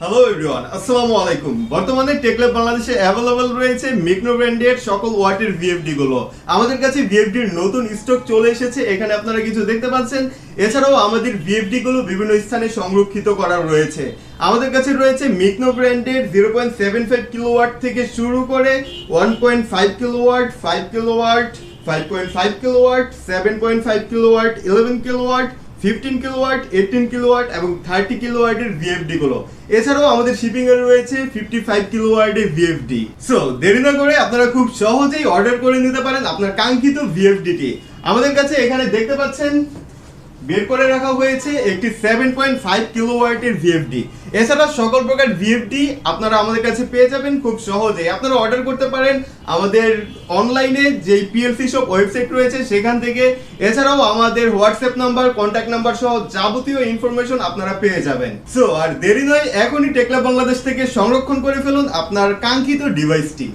Hello everyone, আসসালামু আলাইকুম। বর্তমানে টেকল্যাব বাংলাদেশে অ্যাভেলেবল রয়েছে মিকনো ব্র্যান্ডের সকল ওয়াটের ভিএফডি গুলো। আমাদের কাছে ভিএফডির নতুন স্টক চলে এসেছে, এখানে আপনারা কিছু দেখতে পাচ্ছেন। এছাড়াও আমাদের ভিএফডি গুলো বিভিন্ন স্থানে সংরক্ষিত করা রয়েছে। আমাদের কাছে রয়েছে মিকনো ব্র্যান্ডের 0.75 কিলোওয়াট থেকে শুরু করে 1.5 kilowatt, 5 kilowatt, 5.5 kilowatt, 7.5 kilowatt, 11 kilowatt, 15 kilowatt, 18 kilowatt এবং 30 কিলোওয়াটের ভিএফডি গুলো। এছাড়াও আমাদের শিপিং এ রয়েছে 55 কিলোওয়াটের ভিএফডি। সো দেরি না করে আপনারা খুব সহজেই অর্ডার করে নিতে পারেন আপনার কাঙ্ক্ষিত ভিএফডিটি। আমাদের কাছে এখানে দেখতে পাচ্ছেন বের করে রাখা হয়েছে একটি 7.5 কিলোওয়াটের ভিএফডি। এছাড়া সকল প্রকার ভিএফডি আপনারা আমাদের কাছে পেয়ে যাবেন খুব সহজেই। আপনারা অর্ডার করতে পারেন আমাদের অনলাইনে যে পিএলসি শপ ওয়েবসাইট রয়েছে সেখান থেকে। এছাড়াও আমাদের হোয়াটসঅ্যাপ নাম্বার, কন্ট্যাক্ট নাম্বার সহ যাবতীয় ইনফরমেশন আপনারা পেয়ে যাবেন। সো আর দেরি নয়, এখনই টেকল্যাব বাংলাদেশ থেকে সংরক্ষণ করে ফেলুন আপনার কাঙ্ক্ষিত ডিভাইসটি।